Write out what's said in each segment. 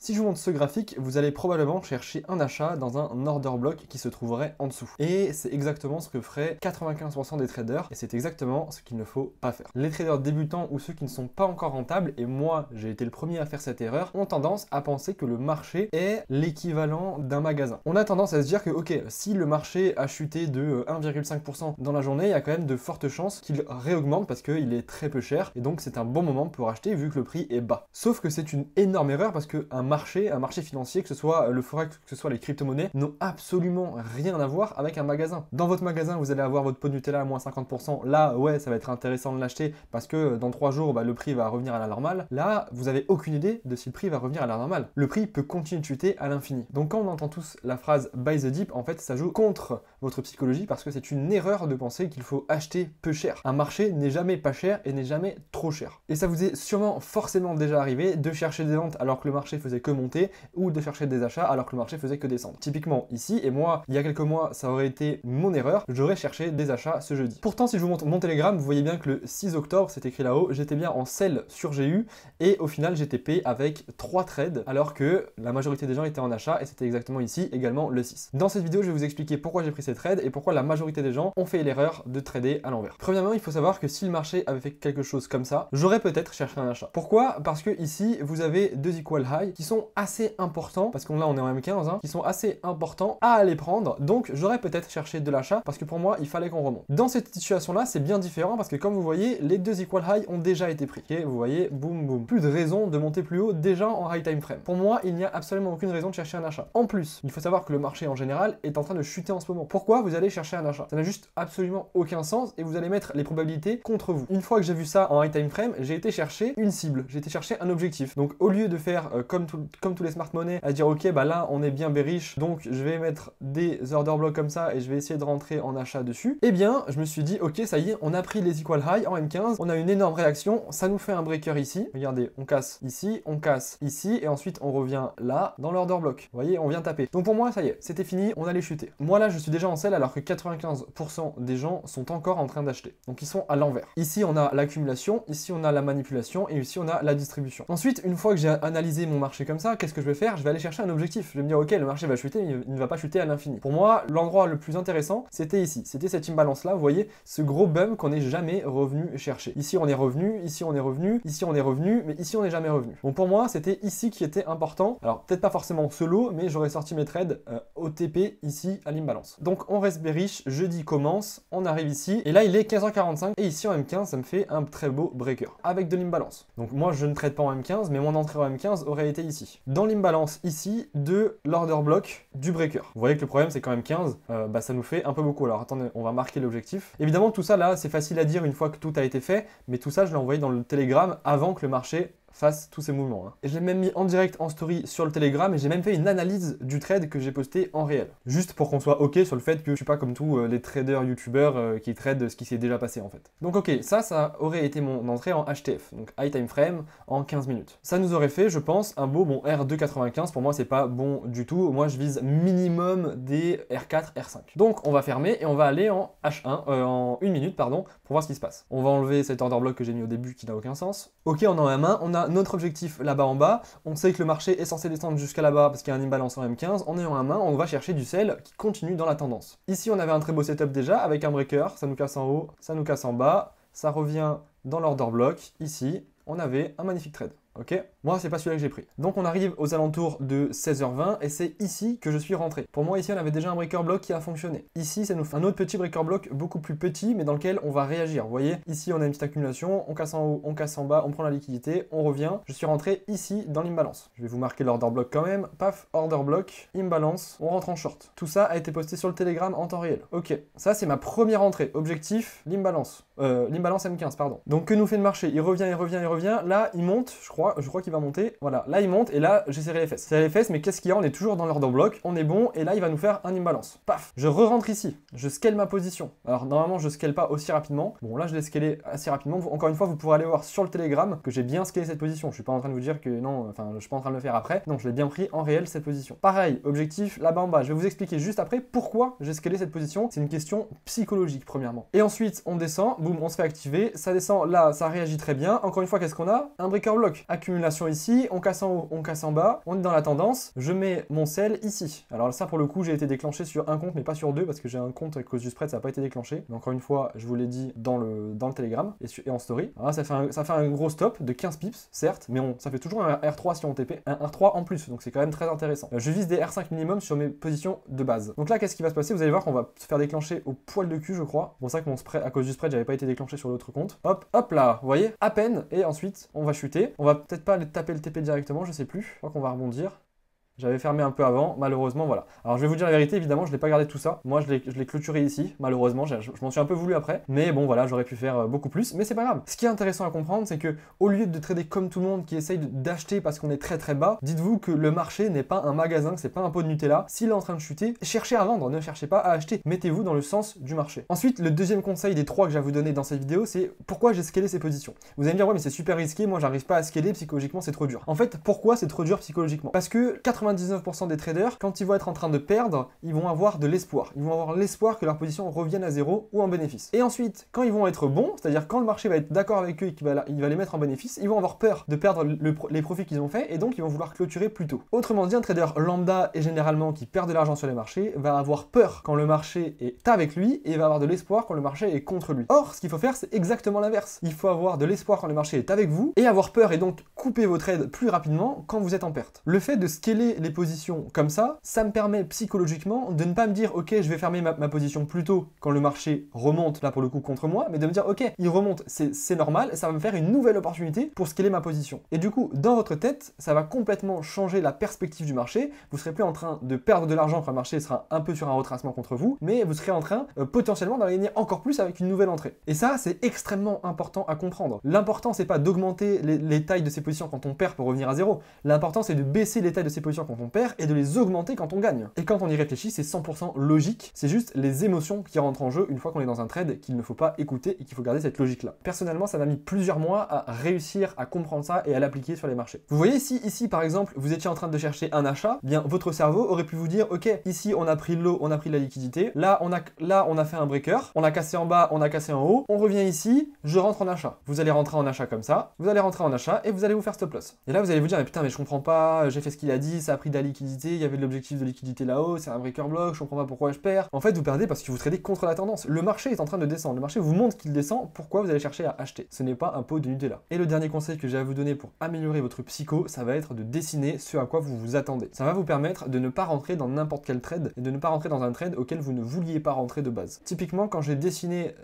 Si je vous montre ce graphique, vous allez probablement chercher un achat dans un order block qui se trouverait en dessous. Et c'est exactement ce que feraient 95% des traders, et c'est exactement ce qu'il ne faut pas faire. Les traders débutants ou ceux qui ne sont pas encore rentables, et moi j'ai été le premier à faire cette erreur, ont tendance à penser que le marché est l'équivalent d'un magasin. On a tendance à se dire que ok, si le marché a chuté de 1,5% dans la journée, il y a quand même de fortes chances qu'il réaugmente parce qu'il est très peu cher, et donc c'est un bon moment pour acheter vu que le prix est bas. Sauf que c'est une énorme erreur parce qu'un marché financier, que ce soit le forex, que ce soit les crypto-monnaies, n'ont absolument rien à voir avec un magasin. Dans votre magasin, vous allez avoir votre pot de Nutella à moins 50%. Là, ouais, ça va être intéressant de l'acheter parce que dans 3 jours, le prix va revenir à la normale. Là, vous n'avez aucune idée de si le prix va revenir à la normale. Le prix peut continuer de chuter à l'infini. Donc quand on entend tous la phrase buy the dip, en fait, ça joue contre votre psychologie parce que c'est une erreur de penser qu'il faut acheter peu cher. Un marché n'est jamais pas cher et n'est jamais trop cher. Et ça vous est sûrement forcément déjà arrivé de chercher des ventes alors que le marché faisait que monter ou de chercher des achats alors que le marché faisait que descendre. Typiquement ici, et moi, il y a quelques mois, ça aurait été mon erreur, j'aurais cherché des achats ce jeudi. Pourtant, si je vous montre mon Telegram, vous voyez bien que le 6 octobre, c'est écrit là-haut, j'étais bien en sell sur GU et au final, j'étais payé avec 3 trades alors que la majorité des gens étaient en achat et c'était exactement ici également le 6. Dans cette vidéo, je vais vous expliquer pourquoi j'ai pris ces trades et pourquoi la majorité des gens ont fait l'erreur de trader à l'envers. Premièrement, il faut savoir que si le marché avait fait quelque chose comme ça, j'aurais peut-être cherché un achat. Pourquoi? Parce que ici, vous avez deux equal high qui sont assez importants, parce qu'on là on est en M15, qui sont assez importants à aller prendre, donc j'aurais peut-être cherché de l'achat parce que pour moi il fallait qu'on remonte. Dans cette situation là c'est bien différent parce que comme vous voyez les deux equal high ont déjà été pris. Okay, vous voyez, boum boum, plus de raison de monter plus haut déjà en high time frame. Pour moi il n'y a absolument aucune raison de chercher un achat. En plus, il faut savoir que le marché en général est en train de chuter en ce moment. Pourquoi vous allez chercher un achat? Ça n'a juste absolument aucun sens et vous allez mettre les probabilités contre vous. Une fois que j'ai vu ça en high time frame, j'ai été chercher une cible, j'ai été chercher un objectif. Donc au lieu de faire comme tous les smart money, à dire ok bah là on est bien bearish, donc je vais mettre des order blocks comme ça et je vais essayer de rentrer en achat dessus, eh bien je me suis dit ok ça y est, on a pris les equal high en M15, on a une énorme réaction, ça nous fait un breaker ici, regardez, on casse ici et ensuite on revient là dans l'order block, vous voyez on vient taper. Donc pour moi ça y est, c'était fini, on allait chuter. Moi là je suis déjà en sell alors que 95% des gens sont encore en train d'acheter, donc ils sont à l'envers. Ici on a l'accumulation, ici on a la manipulation et ici on a la distribution. Ensuite une fois que j'ai analysé mon marché comme ça, qu'est-ce que je vais faire? Je vais aller chercher un objectif. Je vais me dire ok le marché va chuter mais il ne va pas chuter à l'infini. Pour moi l'endroit le plus intéressant c'était ici, c'était cette imbalance là, vous voyez ce gros bump qu'on n'est jamais revenu chercher. Ici on est revenu, ici on est revenu, ici on est revenu, mais ici on n'est jamais revenu. Donc pour moi c'était ici qui était important. Alors peut-être pas forcément solo, mais j'aurais sorti mes trades OTP ici à l'imbalance. Donc on reste bearish, jeudi commence, on arrive ici et là il est 15h45 et ici en M15 ça me fait un très beau breaker avec de l'imbalance. Donc moi je ne trade pas en M15 mais mon entrée en M15 aurait été ici. Dans l'imbalance ici de l'order block du breaker. Vous voyez que le problème c'est qu'en M15 ça nous fait un peu beaucoup. Alors attendez, on va marquer l'objectif. Évidemment tout ça là c'est facile à dire une fois que tout a été fait, mais tout ça je l'ai envoyé dans le Telegram avant que le marché fasse tous ces mouvements. Et je l'ai même mis en direct en story sur le Telegram et j'ai même fait une analyse du trade que j'ai posté en réel. Juste pour qu'on soit ok sur le fait que je suis pas comme tous les traders youtubeurs qui tradent ce qui s'est déjà passé en fait. Donc ok, ça aurait été mon entrée en HTF, donc High Time Frame en 15 minutes. Ça nous aurait fait, je pense, un beau R2,95. Pour moi c'est pas bon du tout, moi je vise minimum des R4, R5. Donc on va fermer et on va aller en H1, en 1 minute pardon, pour voir ce qui se passe. On va enlever cet order block que j'ai mis au début qui n'a aucun sens. Ok, on est en M1, on a notre objectif là-bas en bas, on sait que le marché est censé descendre jusqu'à là-bas parce qu'il y a un imbalance en M15, en ayant un main, on va chercher du sell qui continue dans la tendance. Ici on avait un très beau setup déjà avec un breaker, ça nous casse en haut, ça nous casse en bas, ça revient dans l'order block, ici on avait un magnifique trade. Ok, moi c'est pas celui-là que j'ai pris. Donc on arrive aux alentours de 16h20 et c'est ici que je suis rentré. Pour moi ici on avait déjà un breaker block qui a fonctionné. Ici ça nous fait un autre petit breaker block beaucoup plus petit mais dans lequel on va réagir. Vous voyez, ici on a une petite accumulation, on casse en haut, on casse en bas, on prend la liquidité, on revient. Je suis rentré ici dans l'imbalance. Je vais vous marquer l'order block quand même. Paf, order block, imbalance, on rentre en short. Tout ça a été posté sur le Telegram en temps réel. Ok, ça c'est ma première entrée. Objectif, l'imbalance. L'imbalance M15 pardon. Donc que nous fait le marché? Il revient, il revient, il revient. Là il monte, je crois qu'il va monter. Voilà, là il monte et là j'ai serré les fesses. Serré les fesses, mais qu'est-ce qu'il y a? On est toujours dans l'order block, on est bon et là il va nous faire un imbalance. Paf, je re-rentre ici, je scale ma position. Alors normalement je scale pas aussi rapidement. Bon là je l'ai scalé assez rapidement. Encore une fois vous pourrez aller voir sur le Telegram que j'ai bien scalé cette position. Je suis pas en train de vous dire que non, enfin je suis pas en train de le faire après. Non, je l'ai bien pris en réel cette position. Pareil, objectif là-bas en bas. Je vais vous expliquer juste après pourquoi j'ai scalé cette position. C'est une question psychologique premièrement. Et ensuite on descend. boum, on se fait activer, ça descend là, ça réagit très bien. Encore une fois, qu'est-ce qu'on a? Un breaker block. Accumulation ici, on casse en haut, on casse en bas, on est dans la tendance, je mets mon sell ici. Alors ça pour le coup, j'ai été déclenché sur un compte mais pas sur deux parce que j'ai un compte à cause du spread, ça n'a pas été déclenché. Mais encore une fois, je vous l'ai dit dans le Telegram et en story. Alors là, ça fait un gros stop de 15 pips, certes, mais ça fait toujours un R3 si on TP, un R3 en plus, donc c'est quand même très intéressant. Je vise des R5 minimum sur mes positions de base. Donc là, qu'est-ce qui va se passer? Vous allez voir qu'on va se faire déclencher au poil de cul, je crois. Bon, c'est vrai que mon spread, à cause du spread, j'avais pas été déclenché sur l'autre compte. Hop, hop là, vous voyez, à peine, et ensuite, on va chuter. On va peut-être pas aller taper le TP directement, je sais plus. Je crois qu'on va rebondir. J'avais fermé un peu avant, malheureusement, voilà. Alors je vais vous dire la vérité, évidemment, je l'ai pas gardé tout ça. Moi, je l'ai clôturé ici, malheureusement, je m'en suis un peu voulu après. Mais bon, voilà, j'aurais pu faire beaucoup plus, mais c'est pas grave. Ce qui est intéressant à comprendre, c'est que au lieu de trader comme tout le monde qui essaye d'acheter parce qu'on est très très bas, dites-vous que le marché n'est pas un magasin, que c'est pas un pot de Nutella. S'il est en train de chuter, cherchez à vendre, ne cherchez pas à acheter. Mettez-vous dans le sens du marché. Ensuite, le deuxième conseil des trois que je vais vous donner dans cette vidéo, c'est pourquoi j'ai scalé ces positions. Vous allez me dire, ouais, mais c'est super risqué, moi j'arrive pas à scaler, psychologiquement c'est trop dur. En fait, pourquoi c'est trop dur psychologiquement? Parce que 99% des traders, quand ils vont être en train de perdre, ils vont avoir de l'espoir. Ils vont avoir l'espoir que leur position revienne à zéro ou en bénéfice. Et ensuite, quand ils vont être bons, c'est-à-dire quand le marché va être d'accord avec eux et qu'il va les mettre en bénéfice, ils vont avoir peur de perdre les profits qu'ils ont fait et donc ils vont vouloir clôturer plus tôt. Autrement dit, un trader lambda et généralement qui perd de l'argent sur les marchés va avoir peur quand le marché est avec lui et va avoir de l'espoir quand le marché est contre lui. Or, ce qu'il faut faire, c'est exactement l'inverse. Il faut avoir de l'espoir quand le marché est avec vous et avoir peur et donc couper vos trades plus rapidement quand vous êtes en perte. Le fait de scaler les positions comme ça me permet psychologiquement de ne pas me dire ok, je vais fermer ma position plus tôt quand le marché remonte là pour le coup contre moi, mais de me dire ok, il remonte, c'est normal, et ça va me faire une nouvelle opportunité pour scaler ma position. Et du coup, dans votre tête, ça va complètement changer la perspective du marché. Vous serez plus en train de perdre de l'argent quand le marché sera un peu sur un retracement contre vous, mais vous serez en train potentiellement d'en gagner encore plus avec une nouvelle entrée. Et ça, c'est extrêmement important à comprendre. L'important, c'est pas d'augmenter les tailles de ces positions quand on perd pour revenir à zéro. L'important, c'est de baisser les tailles de ces positions quand on perd et de les augmenter quand on gagne. Et quand on y réfléchit, c'est 100% logique. C'est juste les émotions qui rentrent en jeu une fois qu'on est dans un trade qu'il ne faut pas écouter et qu'il faut garder cette logique-là. Personnellement, ça m'a mis plusieurs mois à réussir à comprendre ça et à l'appliquer sur les marchés. Vous voyez, si ici, par exemple, vous étiez en train de chercher un achat, bien votre cerveau aurait pu vous dire, ok, ici on a pris l'eau, on a pris de la liquidité, là on a fait un breaker, on a cassé en bas, on a cassé en haut, on revient ici, je rentre en achat. Vous allez rentrer en achat comme ça, vous allez rentrer en achat et vous allez vous faire stop loss. Et là vous allez vous dire, mais putain, mais je comprends pas, j'ai fait ce qu'il a dit, ça a pris de la liquidité, il y avait de l'objectif de liquidité là-haut, c'est un breaker block, je comprends pas pourquoi je perds. En fait, vous perdez parce que vous tradez contre la tendance. Le marché est en train de descendre, le marché vous montre qu'il descend, pourquoi vous allez chercher à acheter? Ce n'est pas un pot de Nutella. Et le dernier conseil que j'ai à vous donner pour améliorer votre psycho, ça va être de dessiner ce à quoi vous vous attendez. Ça va vous permettre de ne pas rentrer dans n'importe quel trade et de ne pas rentrer dans un trade auquel vous ne vouliez pas rentrer de base. Typiquement, quand j'ai dessiné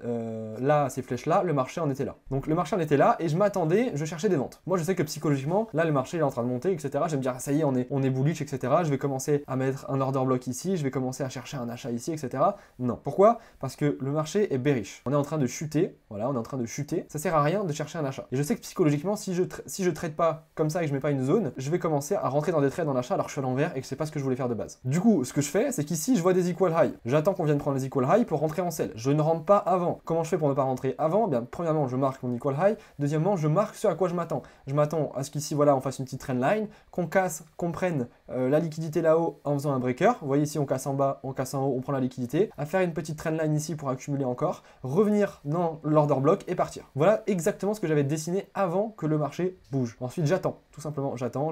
là, ces flèches-là, le marché en était là. Donc le marché en était là et je m'attendais, je cherchais des ventes. Moi, je sais que psychologiquement, là, le marché est en train de monter, etc. Je vais me dire, ah, ça y est, on est bullish, etc. Je vais commencer à mettre un order block ici, je vais commencer à chercher un achat ici, etc. Non. Pourquoi? Parce que le marché est bearish. On est en train de chuter, voilà, on est en train de chuter. Ça sert à rien de chercher un achat. Et je sais que psychologiquement, si je trade pas comme ça et que je mets pas une zone, je vais commencer à rentrer dans des trades en achat alors que je suis à l'envers et que c'est pas ce que je voulais faire de base. Du coup, ce que je fais, c'est qu'ici, je vois des equal high. J'attends qu'on vienne prendre les equal high pour rentrer en sell. Je ne rentre pas avant. Comment je fais pour ne pas rentrer avant? Bien, premièrement, je marque mon equal high. Deuxièmement, je marque ce à quoi je m'attends. Je m'attends à ce qu'ici, voilà, on fasse une petite trendline, qu'on casse, qu'on prenne la liquidité là-haut en faisant un breaker. Vous voyez ici, on casse en bas, on casse en haut, on prend la liquidité. À faire une petite trendline ici pour accumuler encore, revenir dans l'order block et partir. Voilà exactement ce que j'avais dessiné avant que le marché bouge. Ensuite, j'attends. Tout simplement, j'attends.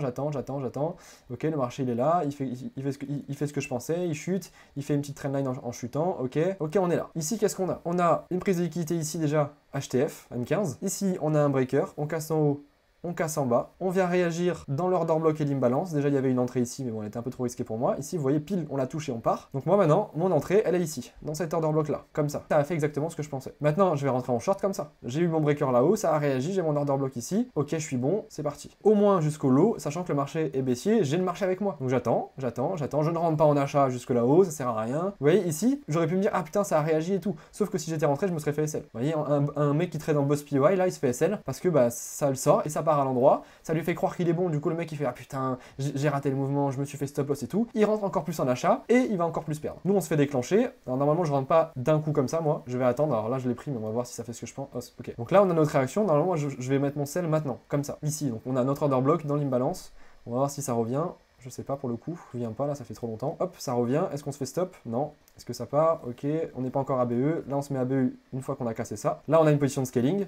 Ok, le marché, il est là, il fait ce que je pensais, il chute, il fait une petite trendline en chutant. Ok, on est là. Ici, qu'est-ce qu'on a? On a une prise de liquidité ici déjà, HTF, M15. Ici, on a un breaker, on casse en haut, on casse en bas, on vient réagir dans l'order block et l'imbalance. Déjà, il y avait une entrée ici, mais bon, elle était un peu trop risquée pour moi. Ici, vous voyez, pile, on la touche et on part. Donc moi, maintenant, mon entrée, elle est ici, dans cet order block là, comme ça. Ça a fait exactement ce que je pensais. Maintenant, je vais rentrer en short comme ça. J'ai eu mon breaker là-haut, ça a réagi, j'ai mon order block ici. Ok, je suis bon, c'est parti. Au moins jusqu'au low, sachant que le marché est baissier, j'ai le marché avec moi. Donc j'attends. Je ne rentre pas en achat jusque là-haut, ça sert à rien. Vous voyez, ici, j'aurais pu me dire, ah putain, ça a réagi et tout. Sauf que si j'étais rentré, je me serais fait SL. Vous voyez, un mec qui trade en boss PY, là, il se fait SL parce que bah, ça le sort et ça part à l'endroit. Ça lui fait croire qu'il est bon, du coup le mec il fait ah putain j'ai raté le mouvement, je me suis fait stop loss et tout. Il rentre encore plus en achat et il va encore plus perdre. Nous on se fait déclencher. Alors normalement je rentre pas d'un coup comme ça moi, je vais attendre. Alors là je l'ai pris mais on va voir si ça fait ce que je pense. Ok. Donc là on a notre réaction. Normalement je vais mettre mon sell maintenant, comme ça. Ici donc on a notre order block dans l'imbalance. On va voir si ça revient. Je sais pas pour le coup, je me souviens pas, là ça fait trop longtemps. Hop, ça revient, est-ce qu'on se fait stop? Non. Est-ce que ça part? Ok, on n'est pas encore ABE. Là on se met ABE une fois qu'on a cassé ça. Là on a une position de scaling.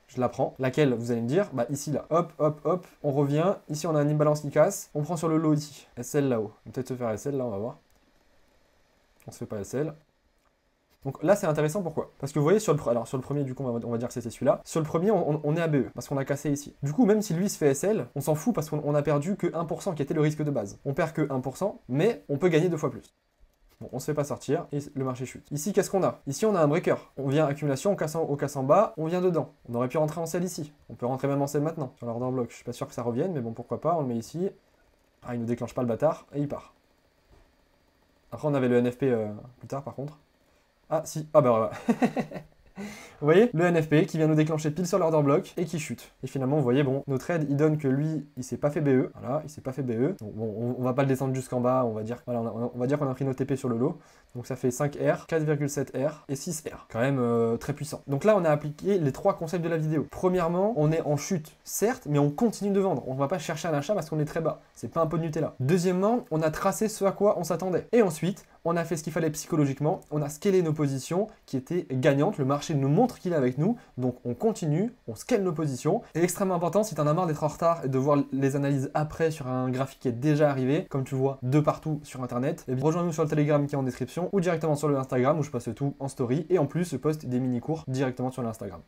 Je la prends. Laquelle, vous allez me dire, bah ici, là, hop, hop, hop, on revient. Ici, on a un imbalance qui casse. On prend sur le low ici. SL là-haut. On va peut-être se faire SL, là, on va voir. On se fait pas SL. Donc là, c'est intéressant, pourquoi? Parce que vous voyez, sur le premier, du coup, on va dire que c'était celui-là. Sur le premier, on est ABE, parce qu'on a cassé ici. Du coup, même si lui se fait SL, on s'en fout parce qu'on a perdu que 1% qui était le risque de base. On perd que 1%, mais on peut gagner 2 fois plus. Bon, on se fait pas sortir et le marché chute. Ici, qu'est-ce qu'on a? Ici, on a un breaker. On vient accumulation, on casse en bas, on vient dedans. On aurait pu rentrer en sell ici. On peut rentrer même en sell maintenant, sur l'order block. Je suis pas sûr que ça revienne, mais bon, pourquoi pas, on le met ici. Ah, il nous déclenche pas le bâtard, et il part. Après, on avait le NFP plus tard, par contre. Ah, si. Ah, bah voilà. Vous voyez, le NFP qui vient nous déclencher pile sur l'order block et qui chute. Et finalement, vous voyez, bon, nos trades, il donne que lui, il s'est pas fait BE. Voilà, il s'est pas fait BE. Donc bon, on va pas le descendre jusqu'en bas, on va dire, voilà, on va dire qu'on a pris nos TP sur le lot. Donc ça fait 5R, 4,7R et 6R. Quand même très puissant. Donc là, on a appliqué les 3 concepts de la vidéo. Premièrement, on est en chute, certes, mais on continue de vendre. On va pas chercher un achat parce qu'on est très bas. C'est pas un pot de Nutella. Deuxièmement, on a tracé ce à quoi on s'attendait. Et ensuite, on a fait ce qu'il fallait psychologiquement, on a scalé nos positions qui étaient gagnantes, le marché nous montre qu'il est avec nous, donc on continue, on scale nos positions. Et extrêmement important, si tu en as marre d'être en retard et de voir les analyses après sur un graphique qui est déjà arrivé, comme tu vois de partout sur internet, et bien rejoins-nous sur le Telegram qui est en description ou directement sur le Instagram où je poste tout en story et en plus je poste des mini-cours directement sur l'Instagram.